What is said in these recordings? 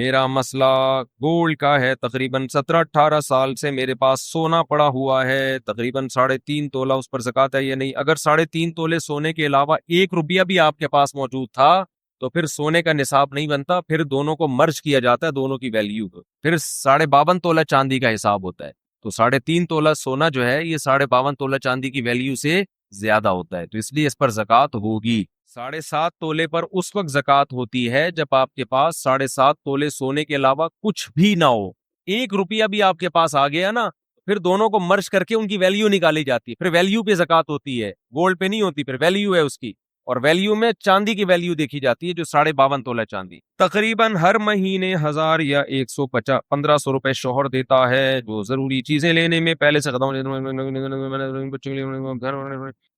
میرا مسئلہ گولڈ کا ہے، تقریباً 17-18 سال سے میرے پاس سونا پڑا ہوا ہے، تقریباً 3.5 تولہ، اس پر زکوٰۃ ہے یا نہیں؟ اگر 3.5 تولے سونے کے علاوہ 1 روپیہ بھی آپ کے پاس موجود تھا تو پھر سونے کا نصاب نہیں بنتا، پھر دونوں کو مرج کیا جاتا ہے، دونوں کی ویلیو کو، پھر 52.5 تولہ چاندی کا حساب ہوتا ہے۔ تو 3.5 تولہ سونا جو ہے یہ 52.5 تولہ چاندی کی ویلیو سے زیادہ ہوتا ہے، تو اس لیے اس پر زکوٰۃ ہوگی۔ 7.5 تولے پر اس وقت زکوٰۃ ہوتی ہے جب آپ کے پاس 7.5 تولے سونے کے علاوہ کچھ بھی نہ ہو، 1 روپیہ بھی آپ کے پاس آ گیا نا، پھر دونوں کو مرج کر کے ان کی ویلیو نکالی جاتی ہے، پھر ویلیو پہ زکوٰۃ ہوتی ہے، گولڈ پہ نہیں ہوتی، پھر ویلیو ہے اس کی، اور ویلیو میں چاندی کی ویلیو دیکھی جاتی ہے جو 52.5 تولہ چاندی تقریباً ہر مہینے 1000 یا 1500 روپے شوہر دیتا ہے جو ضروری چیزیں لینے میں پہلے سے ختم۔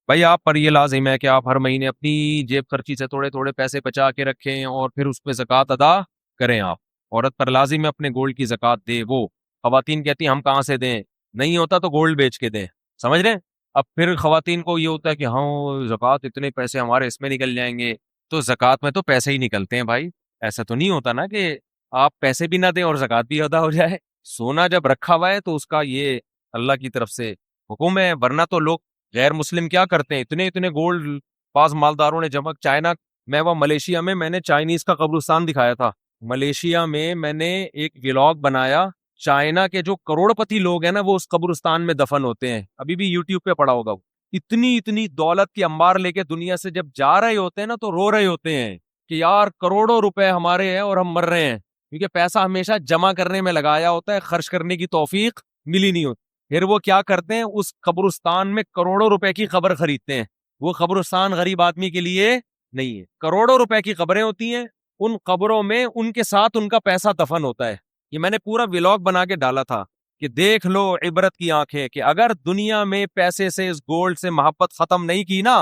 بھائی آپ پر یہ لازم ہے کہ آپ ہر مہینے اپنی جیب خرچی سے تھوڑے تھوڑے پیسے بچا کے رکھیں اور پھر اس پہ زکوٰۃ ادا کریں۔ آپ عورت پر لازم ہے اپنے گولڈ کی زکوٰۃ دے، وہ خواتین کہتی ہیں ہم کہاں سے دیں، نہیں ہوتا تو گولڈ بیچ کے دیں، سمجھ رہے ہیں؟ اب پھر خواتین کو یہ ہوتا ہے کہ ہاں زکوٰۃ اتنے پیسے ہمارے اس میں نکل جائیں گے، تو زکوٰۃ میں تو پیسے ہی نکلتے ہیں بھائی، ایسا تو نہیں ہوتا نا کہ آپ پیسے بھی نہ دیں اور زکوٰۃ بھی ادا ہو جائے۔ سونا جب رکھا ہوا ہے تو اس کا یہ اللہ کی طرف سے حکم ہے، ورنہ تو لوگ غیر مسلم کیا کرتے ہیں، اتنے اتنے گولڈ بعض مالداروں نے جمع، چائنا میں وہ ملیشیا میں نے چائنیز کا قبرستان دکھایا تھا، ملیشیا میں نے ایک ولاگ بنایا، چائنا کے جو کروڑ پتی لوگ ہیں نا وہ اس قبرستان میں دفن ہوتے ہیں، ابھی بھی یوٹیوب پہ پڑا ہوگا، اتنی اتنی دولت کی انبار لے کے دنیا سے جب جا رہے ہوتے ہیں نا تو رو رہے ہوتے ہیں کہ یار کروڑوں روپے ہمارے ہیں اور ہم مر رہے ہیں، کیونکہ پیسہ ہمیشہ جمع کرنے میں لگایا ہوتا ہے، خرچ کرنے کی توفیق ملی نہیں ہوتی۔ پھر وہ کیا کرتے ہیں، اس قبرستان میں کروڑوں روپے کی قبر خریدتے ہیں، وہ قبرستان غریب آدمی کے لیے نہیں ہے، کروڑوں روپے کی قبریں ہوتی ہیں، ان قبروں میں ان کے ساتھ ان کا پیسہ دفن ہوتا ہے۔ یہ میں نے پورا ولاگ بنا کے ڈالا تھا کہ دیکھ لو عبرت کی آنکھیں، کہ اگر دنیا میں پیسے سے، اس گولڈ سے محبت ختم نہیں کی نا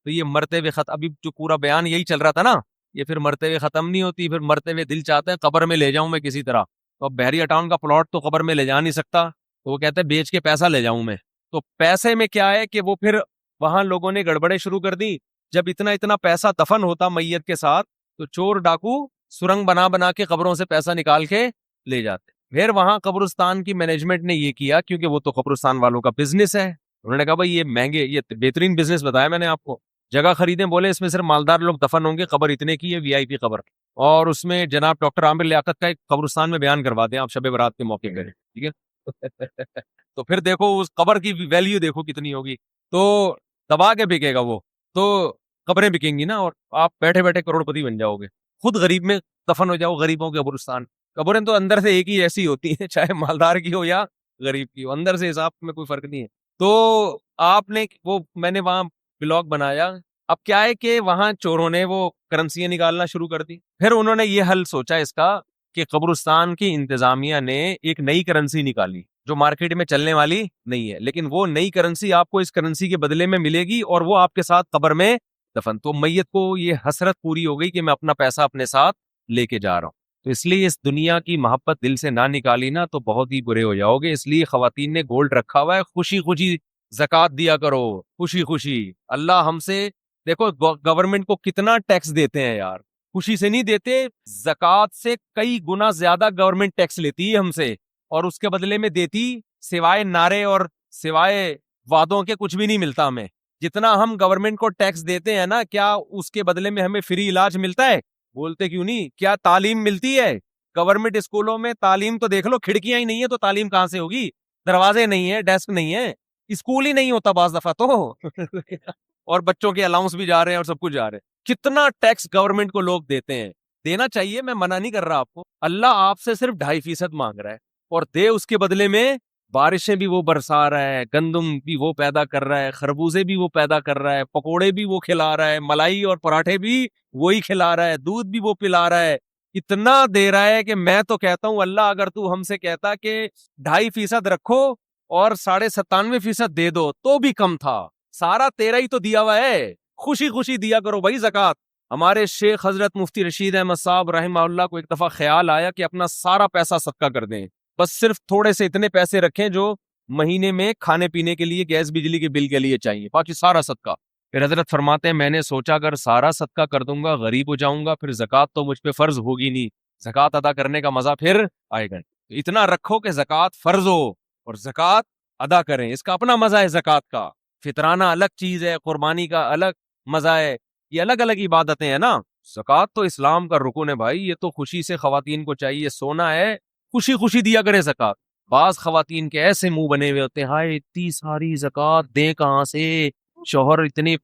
تو یہ مرتے ہوئے ختم، ابھی جو پورا بیان یہی چل رہا تھا نا، یہ پھر مرتے ہوئے ختم نہیں ہوتی، پھر مرتے ہوئے دل چاہتے ہیں قبر میں لے جاؤں میں کسی طرح، تو اب بحریہ ٹاؤن کا پلاٹ تو قبر میں لے جا نہیں سکتا، تو وہ کہتے ہیں بیچ کے پیسہ لے جاؤں میں، تو پیسے میں کیا ہے کہ وہ پھر وہاں لوگوں نے گڑبڑے شروع کر دی، جب اتنا اتنا پیسہ دفن ہوتا میت کے ساتھ تو چور ڈاکو سرنگ بنا بنا کے قبروں سے پیسہ نکال کے لے جاتے۔ پھر وہاں قبرستان کی مینجمنٹ نے یہ کیا، کیونکہ وہ تو قبرستان والوں کا بزنس ہے، انہوں نے کہا بھائی یہ مہنگے، یہ بہترین بزنس بتایا میں نے آپ کو، جگہ خریدیں، بولے اس میں صرف مالدار لوگ دفن ہوں گے، قبر اتنے کی ہے، وی آئی پی قبر، اور اس میں جناب ڈاکٹر عامر لیاقت کا ایک قبرستان میں بیان کروا دیں آپ شب برات کے موقع پہ، ٹھیک ہے؟ تو پھر دیکھو اس قبر کی ویلیو دیکھو کتنی ہوگی، تو دبا کے بکے گا وہ، تو قبریں بکیں گی نا، اور آپ بیٹھے بیٹھے کروڑ پتی بن جاؤ گے، خود غریب میں دفن ہو جاؤ، غریبوں کے قبرستان، قبریں تو اندر سے ایک ہی ایسی ہوتی ہیں، چاہے مالدار کی ہو یا غریب کی ہو، اندر سے حساب میں کوئی فرق نہیں ہے۔ تو آپ نے وہ، میں نے وہاں بلاگ بنایا، اب کیا ہے کہ وہاں چوروں نے وہ کرنسیاں نکالنا شروع کر دی، پھر انہوں نے یہ حل سوچا اس کا کہ قبرستان کی انتظامیہ نے ایک نئی کرنسی نکالی جو مارکیٹ میں چلنے والی نہیں ہے، لیکن وہ نئی کرنسی آپ کو اس کرنسی کے بدلے میں ملے گی اور وہ آپ کے ساتھ قبر میں دفن، تو میت کو یہ حسرت پوری ہو گئی کہ میں اپنا پیسہ اپنے ساتھ لے کے جا رہا ہوں، تو اس لیے اس دنیا کی محبت دل سے نہ نکالی نا تو بہت ہی برے ہو جاؤ گے، اس لیے خواتین نے گولڈ رکھا ہوا ہے، خوشی خوشی زکوٰۃ دیا کرو، خوشی خوشی، اللہ ہم سے، دیکھو گورنمنٹ کو کتنا ٹیکس دیتے ہیں یار، خوشی سے نہیں دیتے، زکوٰۃ سے کئی گنا زیادہ گورنمنٹ ٹیکس لیتی ہے ہم سے، اور اس کے بدلے میں دیتی سوائے نعرے اور سوائے وعدوں کے کچھ بھی نہیں ملتا ہمیں، جتنا ہم گورنمنٹ کو ٹیکس دیتے ہیں نا، کیا اس کے بدلے میں ہمیں فری علاج ملتا ہے؟ بولتے کیوں نہیں؟ کیا تعلیم ملتی ہے؟ گورنمنٹ اسکولوں میں تعلیم تو دیکھ لو، کھڑکیاں ہی نہیں ہے تو تعلیم کہاں سے ہوگی، دروازے نہیں ہے، ڈیسک نہیں ہے، اسکول ہی نہیں ہوتا بعض دفعہ تو اور بچوں کے الاؤنس بھی جا رہے ہیں اور سب کچھ جا رہے ہیں، کتنا ٹیکس گورنمنٹ کو لوگ دیتے ہیں، دینا چاہیے، میں منع نہیں کر رہا آپ کو، اللہ آپ سے صرف 2.5% مانگ رہا ہے اور دے اس کے بدلے میں، بارشیں بھی وہ برسا رہا ہے، گندم بھی وہ پیدا کر رہا ہے، خربوزے بھی وہ پیدا کر رہا ہے، پکوڑے بھی وہ کھلا رہا ہے، ملائی اور پراٹھے بھی وہی کھلا رہا ہے، دودھ بھی وہ پلا رہا ہے، اتنا دے رہا ہے کہ میں تو کہتا ہوں اللہ اگر تو ہم سے کہتا کہ 2.5% رکھو اور 97.5% دے دو تو بھی کم تھا، سارا تیرا ہی تو دیا ہوا ہے، خوشی خوشی دیا کرو بھائی زکوٰۃ۔ ہمارے شیخ حضرت مفتی رشید احمد صاحب رحمہ اللہ کو ایک دفعہ خیال آیا کہ اپنا سارا پیسہ صدقہ کر دیں، بس صرف تھوڑے سے اتنے پیسے رکھیں جو مہینے میں کھانے پینے کے لیے، گیس بجلی کے بل کے لیے چاہیے، باقی سارا صدقہ۔ پھر حضرت فرماتے ہیں میں نے سوچا اگر سارا صدقہ کر دوں گا غریب ہو جاؤں گا، پھر زکوٰۃ تو مجھ پہ فرض ہوگی نہیں، زکوٰۃ ادا کرنے کا مزہ پھر آئے گا. اتنا رکھو کہ زکوٰۃ فرض ہو اور زکوٰۃ ادا کریں. اس کا اپنا مزہ ہے زکوٰۃ کا. فطرانہ الگ چیز ہے, قربانی کا الگ مزہ ہے, یہ الگ الگ عبادتیں ہیں نا. زکوٰۃ تو اسلام کا رکن ہے بھائی. یہ تو خوشی سے خواتین کو چاہیے, سونا ہے خوشی خوشی دیا کرے زکوٰۃ. بعض خواتین کے ایسے منہ بنے ہوئے ہوتے ہیں, ہائے اتنی ساری زکوٰۃ دیں کہاں سے, شوہر اتنے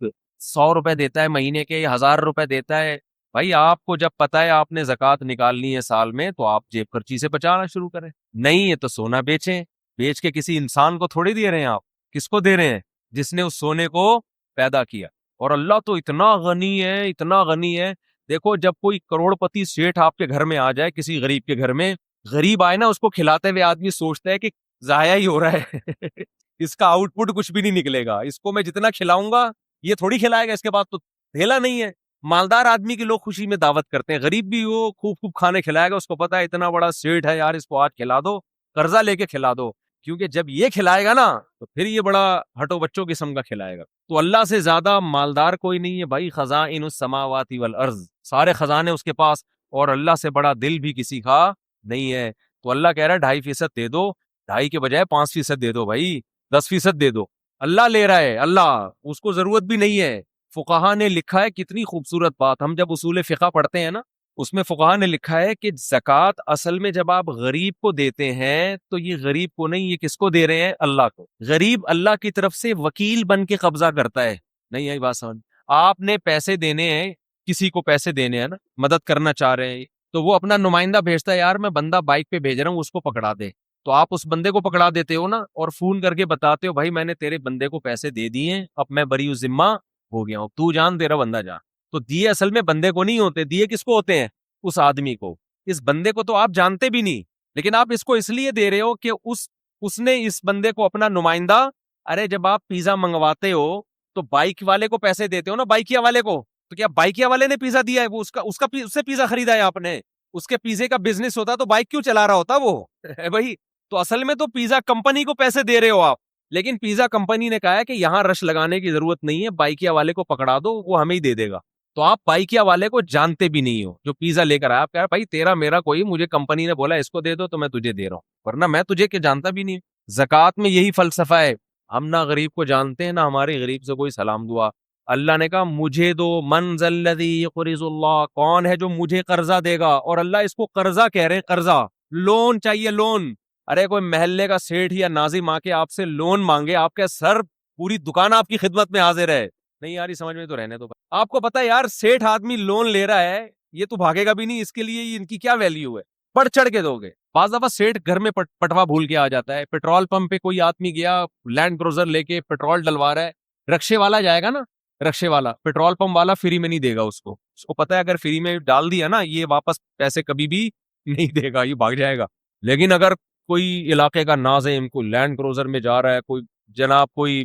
100 روپے دیتا ہے مہینے کے, 1000 روپے دیتا ہے. بھائی آپ کو جب پتا ہے آپ نے زکوٰۃ نکالنی ہے سال میں, تو آپ جیب خرچی سے بچانا شروع کریں. نہیں ہے تو سونا بیچیں, بیچ کے کسی انسان کو تھوڑی دے رہے ہیں آپ. کس کو دے رہے ہیں؟ جس نے اس سونے کو پیدا کیا. اور اللہ تو اتنا غنی ہے, اتنا غنی ہے. دیکھو جب کوئی کروڑ پتی سیٹھ آپ کے گھر میں آ جائے, کسی غریب کے گھر میں, غریب آئے نا, اس کو کھلاتے ہوئے آدمی سوچتا ہے کہ ضائع ہی ہو رہا ہے اس کا آؤٹ پٹ کچھ بھی نہیں نکلے گا, اس کو میں جتنا کھلاؤں گا یہ تھوڑی کھلائے گا, اس کے بعد تو تھیلا نہیں ہے. مالدار آدمی کی لوگ خوشی میں دعوت کرتے ہیں, غریب بھی وہ خوب خوب کھانے کھلائے گا, اس کو پتا ہے اتنا بڑا سیٹ ہے یار, اس کو آج کھلا دو, قرضہ لے کے کھلا دو, کیونکہ جب یہ کھلائے گا نا تو پھر یہ بڑا ہٹو بچوں قسم کا کھلائے گا. تو اللہ سے زیادہ مالدار کوئی نہیں ہے بھائی. خزائن السماوات والارض, سارے خزانے اس کے پاس, اور اللہ سے بڑا دل بھی کسی کا نہیں ہے. تو اللہ کہہ رہا ہے 2.5% دے دو, 2.5 کے بجائے 5% دے دو بھائی, 10% دے دو. اللہ لے رہا ہے, اللہ, اس کو ضرورت بھی نہیں ہے. فقہا نے لکھا ہے, کتنی خوبصورت بات, ہم جب اصول فقہ پڑھتے ہیں نا, اس میں فقہا نے لکھا ہے کہ زکوٰۃ اصل میں جب آپ غریب کو دیتے ہیں تو یہ غریب کو نہیں, یہ کس کو دے رہے ہیں؟ اللہ کو. غریب اللہ کی طرف سے وکیل بن کے قبضہ کرتا ہے. نہیں آئی بات سمجھ؟ آپ نے پیسے دینے ہیں, کسی کو پیسے دینے ہیں نا, مدد کرنا چاہ رہے ہیں, تو وہ اپنا نمائندہ بھیجتا ہے, یار میں بندہ بائک پہ بھیج رہا ہوں, اس کو پکڑا دے. تو آپ اس بندے کو پکڑا دیتے ہو نا, اور فون کر کے بتاتے ہو بھائی میں نے تیرے بندے کو پیسے دے دیے ہیں, اب میں بری ذمہ ہو گیا ہوں, تو جان تیرا بندہ جان. تو دیے اصل میں بندے کو نہیں ہوتے, دیے کس کو ہوتے ہیں؟ اس آدمی کو. اس بندے کو تو آپ جانتے بھی نہیں, لیکن آپ اس کو اس لیے دے رہے ہو کہ اس نے اس بندے کو اپنا نمائندہ. ارے جب آپ پیزا منگواتے ہو تو بائک والے کو پیسے دیتے ہو نا, بائکیا والے کو, تو کیا بائکیا والے نے پیزا دیا ہے؟ وہ اس سے پیزا خریدا ہے آپ نے, اس کے پیزے کا بزنس ہوتا تو بائک کیوں چلا رہا ہوتا وہ بھائی. تو اصل میں تو پیزا کمپنی کو پیسے دے رہے ہو آپ, لیکن پیزا کمپنی نے کہا ہے کہ یہاں رش لگانے کی ضرورت نہیں ہے, بائکیا والے کو پکڑا دو, وہ ہمیں ہی دے دے گا. تو آپ بائکیا والے کو جانتے بھی نہیں ہو جو پیزا لے کر آیا. آپ کہہ رہے بھائی تیرا میرا کوئی, مجھے کمپنی نے بولا اس کو دے دو تو میں تجھے دے رہا ہوں, ورنہ میں تجھے کہ جانتا بھی نہیں. زکوٰۃ میں یہی فلسفہ ہے, ہم نہ غریب کو جانتے ہیں, نہ ہمارے غریب سے کوئی سلام دعا. اللہ نے کہا مجھے دو, من ذا الذی یقرض اللہ, کون ہے جو مجھے قرضہ دے گا. اور اللہ اس کو قرضہ کہہ رہے ہیں, قرضہ, لون چاہیے, لون. ارے کوئی محلے کا سیٹھ یا ناظم آ کے آپ سے لون مانگے, آپ کے سر پوری دکان آپ کی خدمت میں حاضر ہے. نہیں یار سمجھ میں تو رہنے دو. آپ کو پتا ہے یار سیٹھ آدمی لون لے رہا ہے, یہ تو بھاگے گا بھی نہیں, اس کے لیے ان کی کیا ویلیو ہے, بڑھ چڑھ کے دو گے. بعض دفعہ سیٹھ گھر میں پٹوا بھول کے آ جاتا ہے, پیٹرول پمپ پہ کوئی آدمی گیا لینڈ کروزر لے کے پیٹرول ڈلوا رہا ہے, رکشے والا جائے گا نا, رکشے والا, پیٹرول پمپ والا فری میں نہیں دے گا اس کو پتا ہے اگر فری میں ڈال دیا نا یہ واپس پیسے کبھی بھی نہیں دے گا, یہ بھاگ جائے گا. لیکن اگر کوئی علاقے کا ناظم کوئی لینڈ کروزر میں جا رہا ہے, کوئی جناب کوئی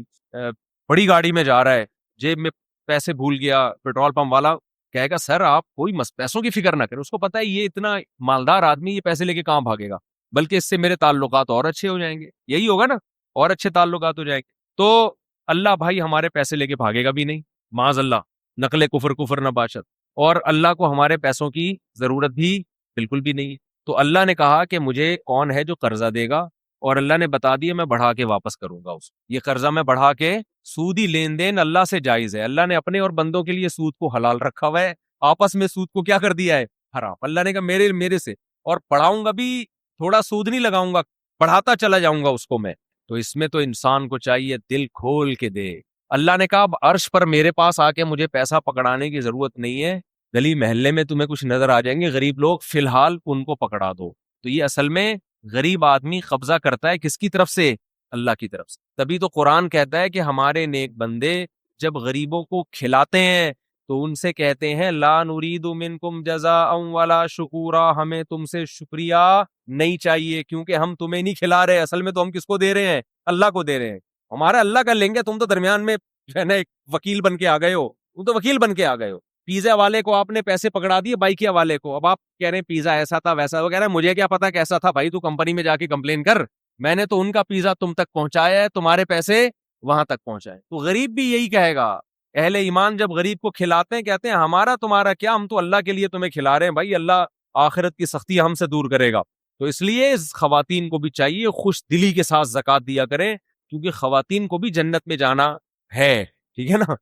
بڑی گاڑی میں جا رہا ہے, جیب میں پیسے بھول گیا, پیٹرول پمپ والا کہے گا سر آپ کوئی پیسوں کی فکر نہ کریں, اس کو پتا ہے یہ اتنا مالدار آدمی, یہ پیسے لے کے کہاں بھاگے گا, بلکہ اس سے میرے تعلقات اور اچھے ہو جائیں گے. یہی ہوگا نا, اور اچھے تعلقات ہو جائیں گے. تو اللہ بھائی ہمارے پیسے لے کے بھاگے گا بھی نہیں, معاذ اللہ, نقل کفر نہ باشد. اور اللہ کو ہمارے پیسوں کی ضرورت بھی بالکل بھی نہیں. تو اللہ نے کہا کہ مجھے کون ہے جو قرضہ دے گا, اور اللہ نے بتا دیا میں بڑھا کے واپس کروں گا اس. یہ قرضہ میں بڑھا کے, سودی لین دین اللہ سے جائز ہے. اللہ نے اپنے اور بندوں کے لیے سود کو حلال رکھا ہوا ہے, آپس میں سود کو کیا کر دیا ہے؟ حرام. اللہ نے کہا میرے سے, اور پڑھاؤں گا بھی, تھوڑا سود نہیں لگاؤں گا, پڑھاتا چلا جاؤں گا اس کو میں. تو اس میں تو انسان کو چاہیے دل کھول کے دے. اللہ نے کہا اب عرش پر میرے پاس آ کے مجھے پیسہ پکڑانے کی ضرورت نہیں ہے, گلی محلے میں تمہیں کچھ نظر آ جائیں گے غریب لوگ, فی الحال ان کو پکڑا دو. تو یہ اصل میں غریب آدمی قبضہ کرتا ہے کس کی طرف سے؟ اللہ کی طرف سے. تبھی تو قرآن کہتا ہے کہ ہمارے نیک بندے جب غریبوں کو کھلاتے ہیں تو ان سے کہتے ہیں لا نرید منکم جزاء ولا شکورا, ہمیں تم سے شکریہ نہیں چاہیے کیونکہ ہم تمہیں نہیں کھلا رہے, اصل میں تو ہم کس کو دے رہے ہیں؟ اللہ کو دے رہے ہیں. ہمارا اللہ کا لیں گے, تم تو درمیان میں جو ہے نا ایک وکیل بن کے آ گئے ہو, تم تو وکیل بن کے آ گئے ہو. پیزا والے کو آپ نے پیسے پکڑا دیے, بائکیا والے کو, اب آپ کہہ رہے ہیں پیزا ایسا تھا ویسا, وہ کہہ رہے ہیں مجھے کیا پتا کیسا تھا, بھائی تو کمپنی میں جا کے کمپلین کر, میں نے تو ان کا پیزا تم تک پہنچایا ہے, تمہارے پیسے وہاں تک پہنچائے. تو غریب بھی یہی کہے گا, اہل ایمان جب غریب کو کھلاتے ہیں کہتے ہیں ہمارا تمہارا کیا, ہم تو اللہ کے لیے تمہیں کھلا رہے ہیں. بھائی اللہ آخرت کی سختی ہم سے دور کرے گا. تو اس لیے خواتین کو بھی چاہیے خوش دلی کے ساتھ زکوٰۃ دیا کریں، کیونکہ خواتین کو بھی جنت میں جانا ہے. ٹھیک ہے نا.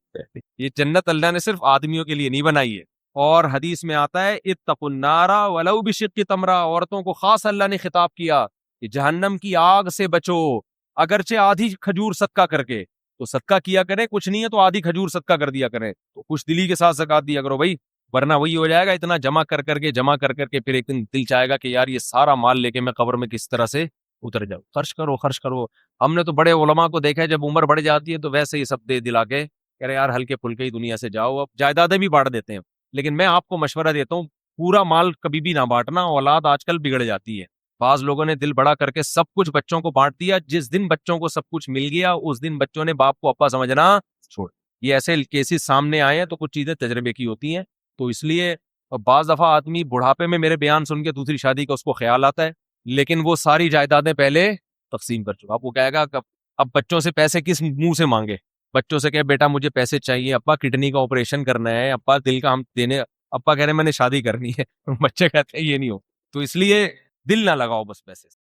یہ جنت اللہ نے صرف آدمیوں کے لیے نہیں بنائی ہے. اور حدیث میں آتا ہے اتقوا النار ولو بشق تمرہ، عورتوں کو خاص اللہ نے خطاب کیا کہ جہنم کی آگ سے بچو اگرچہ آدھی کھجور صدقہ کر کے. تو صدقہ کیا کریں، کچھ نہیں ہے تو آدھی کھجور صدقہ کر دیا کریں. تو خوش دلی کے ساتھ زکوٰۃ دیا کرو بھائی، ورنہ وہی ہو جائے گا اتنا جمع کر کے پھر ایک دن دل چاہے گا کہ یار یہ سارا مال لے کے میں قبر میں کس طرح سے اتر جاؤں. خرچ کرو. ہم نے تو بڑے علماء کو دیکھا ہے جب عمر بڑھ جاتی ہے تو ویسے ہی سب دے دلا کے کہہ رہے یار ہلکے پھلکے ہی دنیا سے جاؤ، اب جائیدادیں بھی بانٹ دیتے ہیں. لیکن میں آپ کو مشورہ دیتا ہوں پورا مال کبھی بھی نہ بانٹنا، اولاد آج کل بگڑ جاتی ہے. بعض لوگوں نے دل بڑا کر کے سب کچھ بچوں کو بانٹ دیا، جس دن بچوں کو سب کچھ مل گیا اس دن بچوں نے باپ کو ابا سمجھنا چھوڑ. یہ ایسے کیسز سامنے آئے ہیں تو کچھ چیزیں تجربے کی ہوتی ہیں. تو اس لیے بعض دفعہ آدمی بڑھاپے میں میرے بیان سن کے دوسری شادی کا اس کو خیال آتا ہے، لیکن وہ ساری جائیدادیں پہلے تقسیم کر چکا. آپ کو کہے گا کہ اب بچوں سے پیسے کس منہ سے مانگے. بچوں سے کہ بیٹا مجھے پیسے چاہیے، ابا کڈنی کا آپریشن کرنا ہے، ابا دل کا ہم دینے، ابا کہہ رہے ہیں میں نے شادی کرنی ہے. بچے کہتے ہیں یہ نہیں ہو. تو اس لیے دل نہ لگاؤ بس پیسے سے.